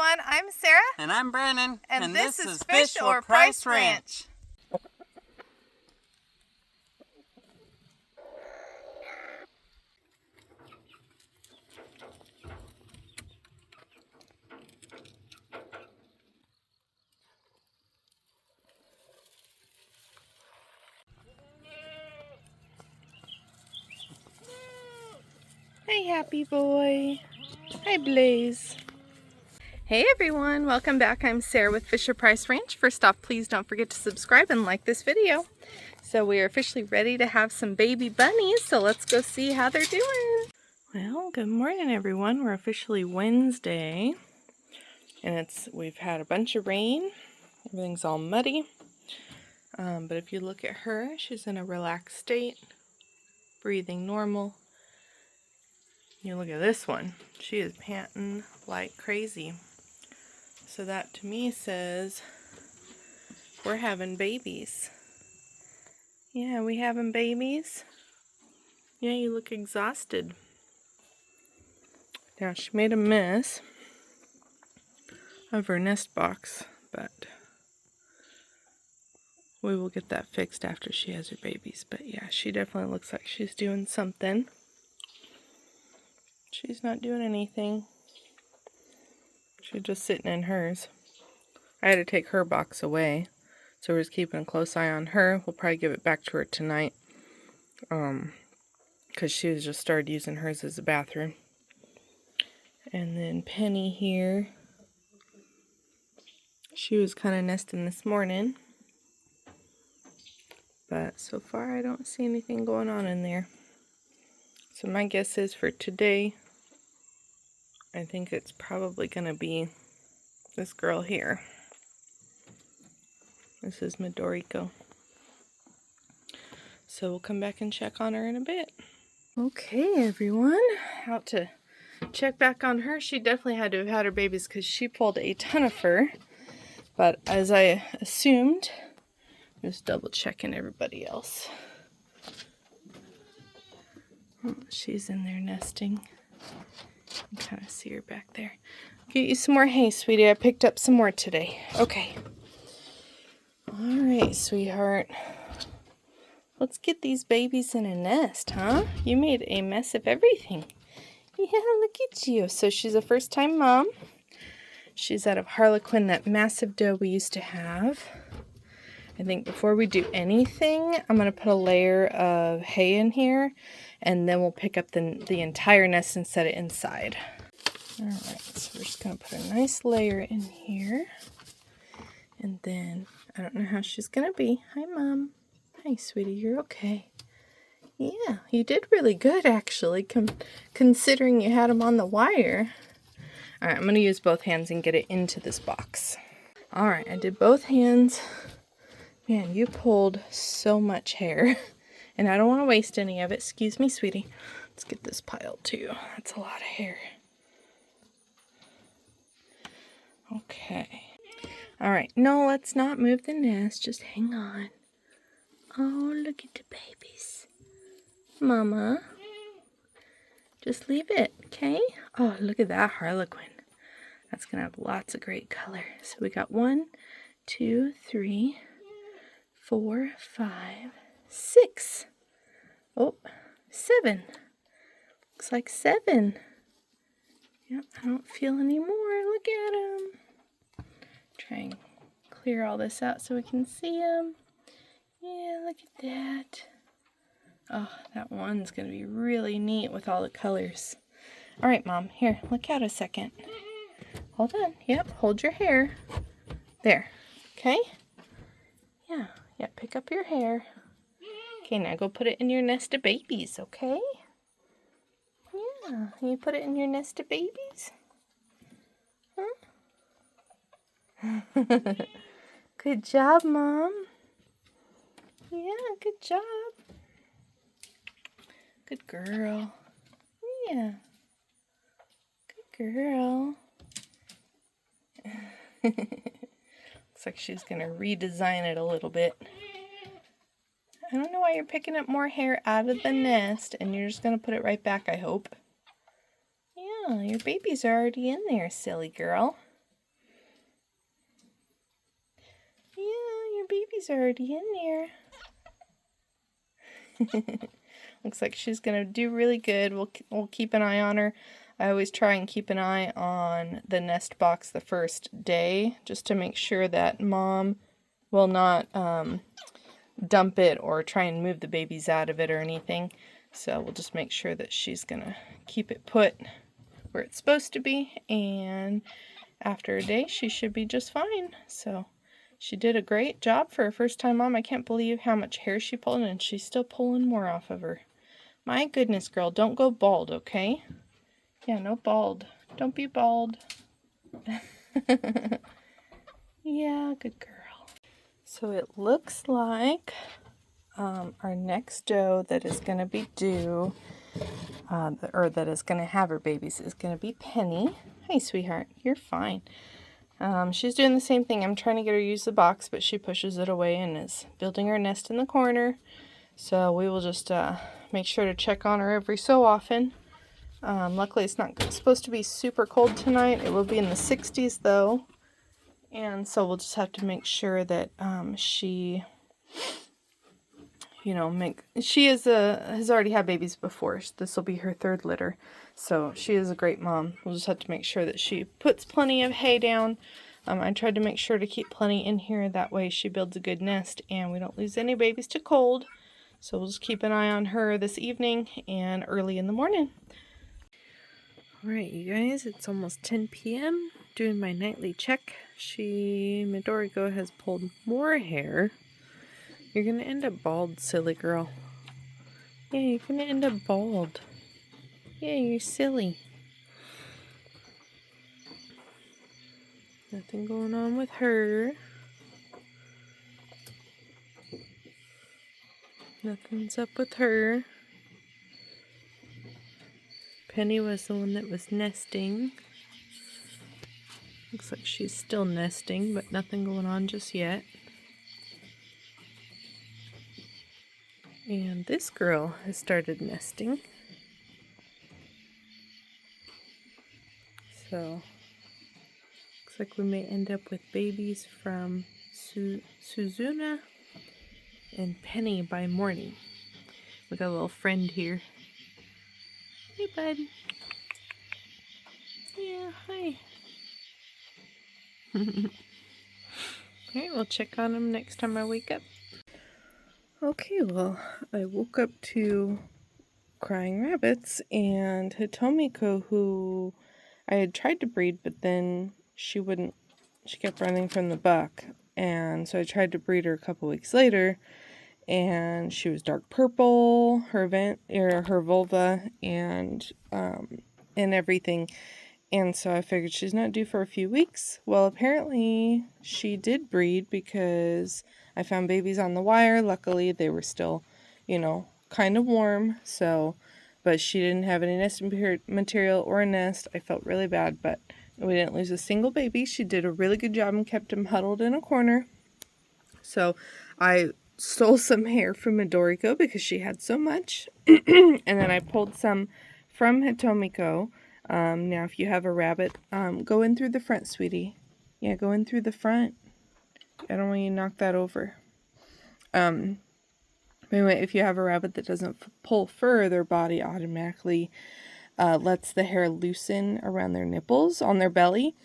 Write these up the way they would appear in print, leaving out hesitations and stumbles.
everyone, I'm Sarah. And I'm Brandon. And this is Fish or Price Ranch. Hey, happy boy. Hi, Blaze. Hey everyone, welcome back. I'm Sarah with Fish or Price Ranch. First off, please don't forget to subscribe and like this video. So we are officially ready to have some baby bunnies, so let's go see how they're doing. Well, good morning everyone. We're officially Wednesday, and we've had a bunch of rain. Everything's all muddy. But if you look at her, she's in a relaxed state, breathing normal. You look at this one, she is panting like crazy. So that to me says we're having babies. Yeah, we having babies. Yeah, you look exhausted. Now she made a mess of her nest box, but we will get that fixed after she has her babies. But yeah, she definitely looks like she's doing something. She's not doing anything. She's just sitting in hers. I had to take her box away, so we're just keeping a close eye on her. We'll probably give it back to her tonight, because she just started using hers as a bathroom. And then Penny here, she was kind of nesting this morning, but so far I don't see anything going on in there. So my guess is for today, I think it's probably going to be this girl here. This is Midoriko. So we'll come back and check on her in a bit. Okay, everyone. Out to check back on her. She definitely had to have had her babies because she pulled a ton of fur. But as I assumed, just double checking everybody else. Oh, she's in there nesting. You can kind of see her back there. Get you some more hay, sweetie. I picked up some more today. Okay. All right, sweetheart. Let's get these babies in a nest, huh? You made a mess of everything. Yeah, look at you. So she's a first-time mom. She's out of Harlequin, that massive doe we used to have. I think before we do anything, I'm going to put a layer of hay in here, and then we'll pick up the entire nest and set it inside. Alright, so we're just going to put a nice layer in here. And then, I don't know how she's going to be. Hi, Mom. Hi, sweetie. You're okay. Yeah, you did really good, actually, considering you had them on the wire. Alright, I'm going to use both hands and get it into this box. Alright, I did both hands. Man, you pulled so much hair. And I don't want to waste any of it. Excuse me, sweetie. Let's get this piled too. That's a lot of hair. Okay. Alright, no, let's not move the nest. Just hang on. Oh, look at the babies. Mama. Just leave it, okay? Oh, look at that Harlequin. That's going to have lots of great color. So we got 1, 2, 3, 4, 5, 6. Oh, 7. Looks like 7. Yep, I don't feel any more. Look at them. Try and clear all this out so we can see them. Yeah, look at that. Oh, that one's going to be really neat with all the colors. All right, Mom. Here, look out a second. Hold on. Yep, hold your hair. There. Okay? Yeah, pick up your hair. Okay, now go put it in your nest of babies, okay? Yeah, you put it in your nest of babies? Huh? Good job, Mom. Yeah, good job. Good girl. Yeah. Good girl. Looks like she's going to redesign it a little bit. I don't know why you're picking up more hair out of the nest and you're just going to put it right back, I hope. Yeah, your babies are already in there, silly girl. babies are already in there. Looks like she's gonna do really good. We'll keep an eye on her. I always try and keep an eye on the nest box the first day, just to make sure that mom will not dump it or try and move the babies out of it or anything. So we'll just make sure that she's gonna keep it put where it's supposed to be, and after a day she should be just fine. So she did a great job for a first time mom. I can't believe how much hair she pulled, and she's still pulling more off of her. My goodness, girl, don't go bald, okay? Yeah, no bald. Don't be bald. Yeah, good girl. So it looks like our next doe that is going to be due, or that is going to have her babies, is going to be Penny. Hey, sweetheart, you're fine. She's doing the same thing. I'm trying to get her to use the box, but she pushes it away and is building her nest in the corner. So we will just make sure to check on her every so often. Luckily, it's not supposed to be super cold tonight. It will be in the 60s, though. And so we'll just have to make sure that she, she has already had babies before. This will be her third litter. So she is a great mom. We'll just have to make sure that she puts plenty of hay down. I tried to make sure to keep plenty in here. That way she builds a good nest and we don't lose any babies to cold. So we'll just keep an eye on her this evening and early in the morning. Alright, you guys, it's almost 10 p.m. Doing my nightly check. Midorigo has pulled more hair. You're gonna end up bald, silly girl. Yeah, you're gonna end up bald. Yeah, you're silly. Nothing going on with her. Nothing's up with her. Penny was the one that was nesting. Looks like she's still nesting, but nothing going on just yet. And this girl has started nesting. So, looks like we may end up with babies from Suzuna and Penny by morning. We got a little friend here. Hey, bud. Yeah, hi. Alright, we'll check on him next time I wake up. Okay, well, I woke up to crying rabbits, and Hitomiko, who I had tried to breed, but then she kept running from the buck, and so I tried to breed her a couple weeks later, and she was dark purple, her vulva, and everything. And so I figured she's not due for a few weeks. Well, apparently she did breed because I found babies on the wire. Luckily, they were still, kind of warm. But she didn't have any nest material or a nest. I felt really bad, but we didn't lose a single baby. She did a really good job and kept him huddled in a corner. So I stole some hair from Midorico because she had so much. And then I pulled some from Hitomiko. Now, if you have a rabbit, go in through the front, sweetie. Yeah, go in through the front. I don't want you to knock that over. Anyway, if you have a rabbit that doesn't pull fur, their body automatically lets the hair loosen around their nipples on their belly.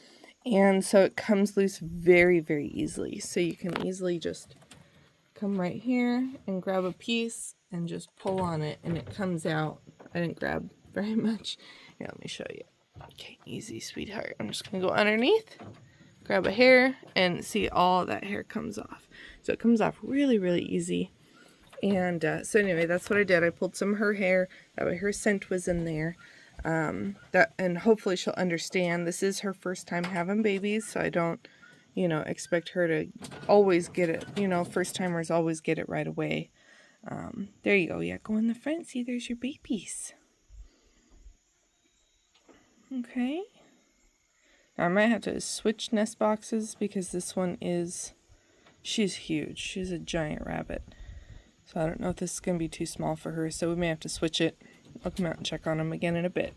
And so it comes loose very, very easily. So you can easily just come right here and grab a piece and just pull on it and it comes out. I didn't grab very much. Here, let me show you. Okay, easy, sweetheart. I'm just going to go underneath, grab a hair, and see all that hair comes off. So it comes off really, really easy. And so anyway, that's what I did. I pulled some of her hair. That way her scent was in there. And hopefully she'll understand. This is her first time having babies, so I don't, expect her to always get it. First timers always get it right away. There you go. Yeah, go in the front. See, there's your babies. Okay. Now I might have to switch nest boxes because this one she's huge. She's a giant rabbit. So I don't know if this is going to be too small for her, so we may have to switch it. I'll come out and check on them again in a bit.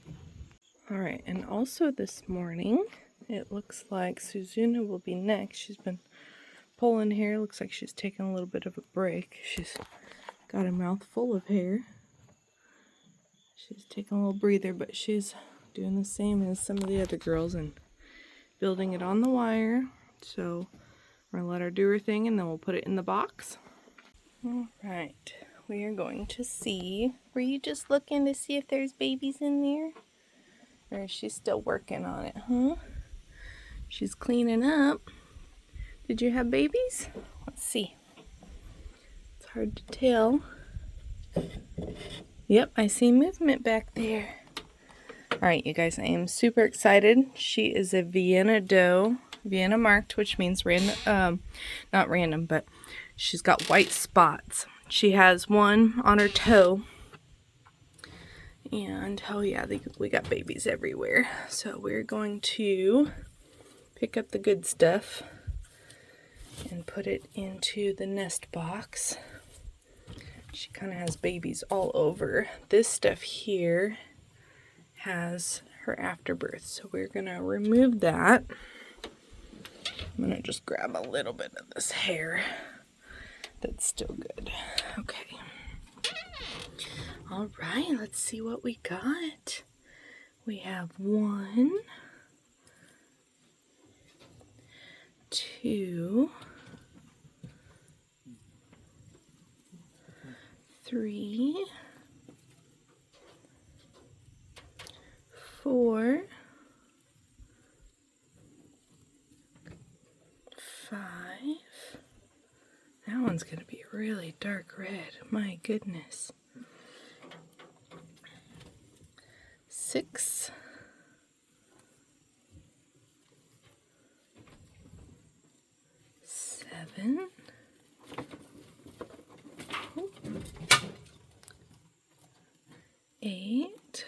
Alright, and also this morning, it looks like Suzuna will be next. She's been pulling hair. Looks like she's taking a little bit of a break. She's got a mouth full of hair. She's taking a little breather, but she's doing the same as some of the other girls and building it on the wire. So we're gonna let her do her thing and then we'll put it in the box. All right, we are going to see. Were you just looking to see if there's babies in there? Or is she still working on it, huh? She's cleaning up. Did you have babies? Let's see. It's hard to tell. Yep, I see movement back there. All right, you guys, I am super excited. She is a Vienna doe, Vienna marked, which means random, not random, but she's got white spots. She has one on her toe. And, oh yeah, we got babies everywhere. So we're going to pick up the good stuff and put it into the nest box. She kind of has babies all over. This stuff here has her afterbirth, so we're gonna remove that. I'm gonna just grab a little bit of this hair that's still good. Okay. All right, let's see what we got. We have 1, 2, 3, 4, 5. That one's gonna be really dark red. My goodness. 6, 7, 8,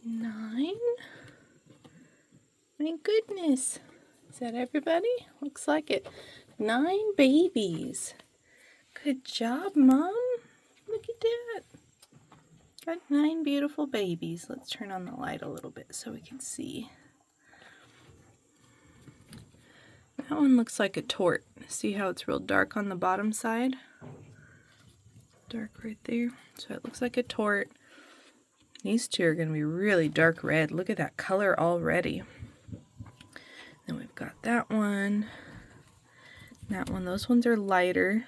9. My goodness. Is that everybody? Looks like it. 9 babies. Good job, Mom. Look at that. Got 9 beautiful babies. Let's turn on the light a little bit so we can see. That one looks like a tort. See how it's real dark on the bottom side? Dark right there. So it looks like a tort. These two are going to be really dark red. Look at that color already. Then we've got that one. That one. Those ones are lighter.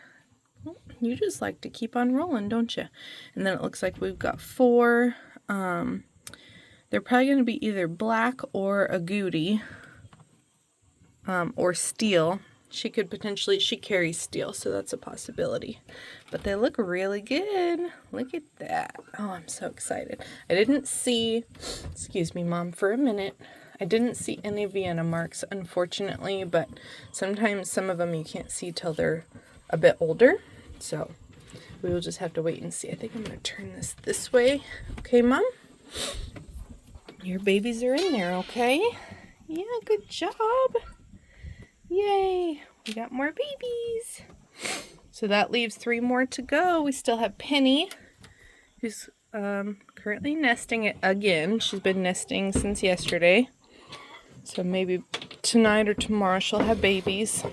You just like to keep on rolling, don't you? And then it looks like we've got 4. They're probably going to be either black or a goody. Or steel. She carries steel, so that's a possibility. But they look really good. Look at that. Oh, I'm so excited. I didn't see, excuse me, Mom, for a minute. I didn't see any Vienna marks, unfortunately, but sometimes some of them you can't see till they're a bit older. So we will just have to wait and see. I think I'm going to turn this way. Okay, Mom? Your babies are in there, okay? Yeah, good job. Yay, we got more babies. So that leaves 3 more to go. We still have Penny, who's currently nesting it again. She's been nesting since yesterday. So maybe tonight or tomorrow she'll have babies.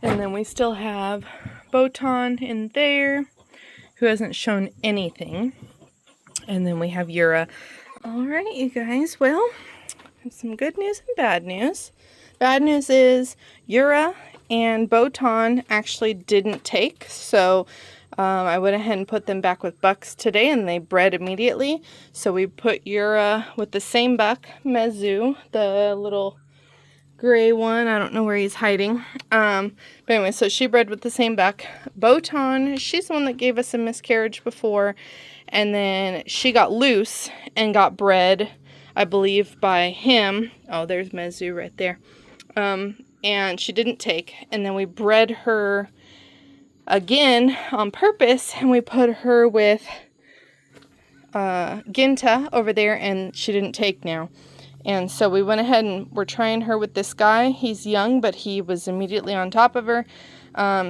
And then we still have Botan in there, who hasn't shown anything. And then we have Yura. All right, you guys. Well, some good news and bad news. Bad news is Yura and Botan actually didn't take, so I went ahead and put them back with bucks today, and they bred immediately. So we put Yura with the same buck, Mezu, the little gray one. I don't know where he's hiding. But anyway, so she bred with the same buck. Botan, she's the one that gave us a miscarriage before, and then she got loose and got bred, I believe, by him. Oh, there's Mezu right there. And she didn't take, and then we bred her again on purpose, and we put her with Ginta over there, and she didn't take now. And so we went ahead and we're trying her with this guy. He's young, but he was immediately on top of her.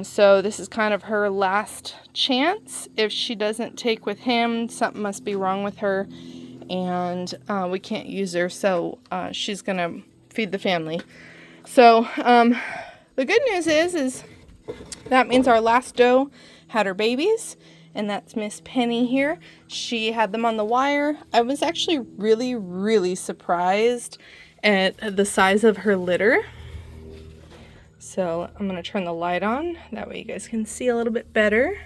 So this is kind of her last chance. If she doesn't take with him, something must be wrong with her. and we can't use her, so she's gonna feed the family. So the good news is that means our last doe had her babies, and that's Miss Penny here. She had them on the wire. I was actually really surprised at the size of her litter. So I'm going to turn the light on. That way you guys can see a little bit better.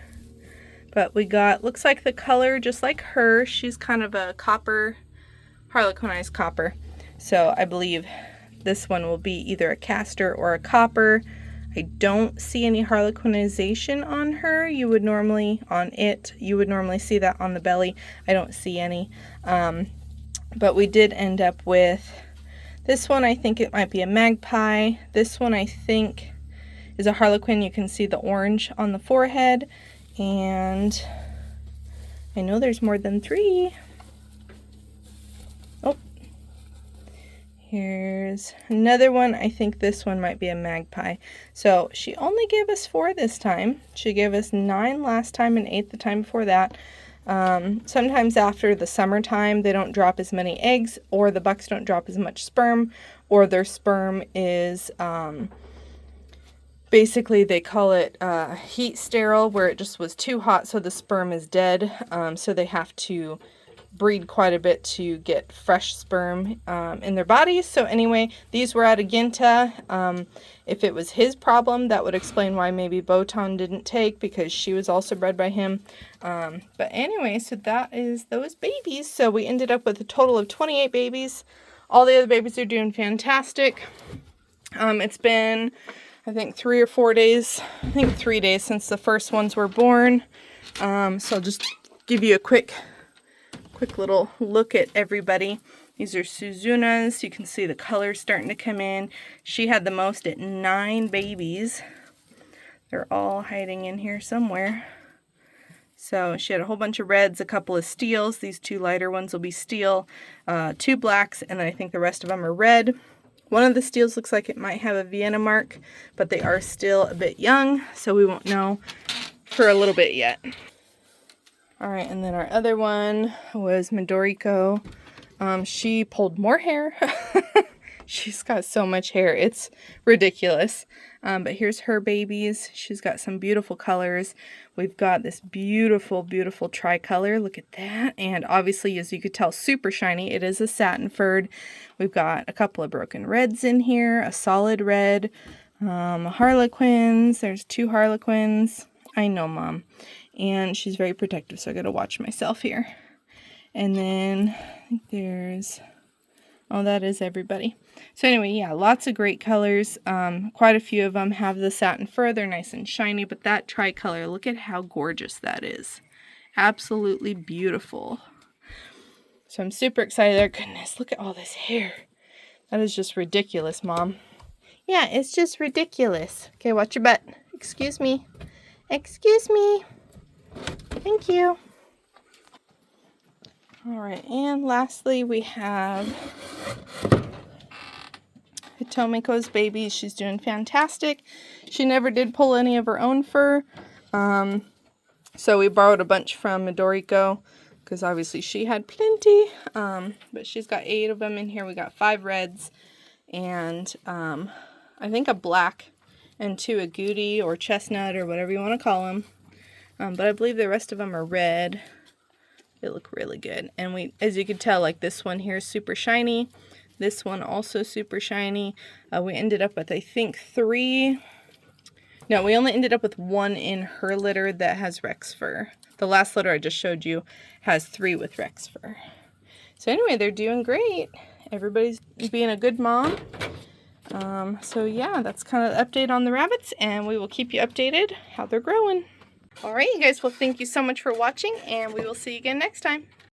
But we got, looks like the color just like her. She's kind of a copper, harlequinized copper. So I believe this one will be either a castor or a copper. I don't see any harlequinization on her. You would normally, on it, you would normally see that on the belly. I don't see any. But we did end up with this one. I think it might be a magpie. This one I think is a harlequin. You can see the orange on the forehead. And I know there's more than 3. Oh, here's another one. I think this one might be a magpie. So she only gave us 4 this time. She gave us 9 last time and 8 the time before that. Sometimes after the summertime, they don't drop as many eggs, or the bucks don't drop as much sperm, or their sperm is, basically they call it heat sterile, where it just was too hot, so the sperm is dead. So they have to breed quite a bit to get fresh sperm in their bodies. So anyway, these were at a Ginta. If it was his problem, that would explain why maybe Botan didn't take, because she was also bred by him. But anyway, so that is those babies. So we ended up with a total of 28 babies. All the other babies are doing fantastic. It's been, I think, 3 or 4 days, I think 3 days since the first ones were born. So I'll just give you a quick little look at everybody. These are Suzunas. You can see the colors starting to come in. She had the most at 9 babies. They're all hiding in here somewhere. So she had a whole bunch of reds, a couple of steels. These 2 lighter ones will be steel, 2 blacks, and then I think the rest of them are red. One of the steels looks like it might have a Vienna mark, but they are still a bit young, so we won't know for a little bit yet. All right, and then our other one was Midoriko. She pulled more hair. She's got so much hair. It's ridiculous. But here's her babies. She's got some beautiful colors. We've got this beautiful tricolor. Look at that. And obviously, as you could tell, super shiny. It is a satin furred. We've got a couple of broken reds in here, a solid red, harlequins. There's 2 harlequins. I know, Mom. And she's very protective, so I gotta watch myself here. And then I think there's, oh, that is everybody. So anyway, yeah, lots of great colors. Quite a few of them have the satin fur. They're nice and shiny, but that tricolor, look at how gorgeous that is. Absolutely beautiful. So I'm super excited. Goodness, look at all this hair. That is just ridiculous, Mom. Yeah, it's just ridiculous. Okay, watch your butt. Excuse me. Excuse me. Thank you. All right, and lastly we have Hitomiko's baby. She's doing fantastic. She never did pull any of her own fur, so we borrowed a bunch from Midoriko because obviously she had plenty, but she's got 8 of them in here. We got 5 reds and I think a black and 2 agouti or chestnut or whatever you want to call them. But I believe the rest of them are red. They look really good. And we, as you can tell, like this one here is super shiny. This one also super shiny. We ended up with, I think, 3. No, we only ended up with 1 in her litter that has Rex fur. The last litter I just showed you has 3 with Rex fur. So anyway, they're doing great. Everybody's being a good mom. So yeah, that's kind of the update on the rabbits, and we will keep you updated how they're growing. All right, you guys, well, thank you so much for watching, and we will see you again next time.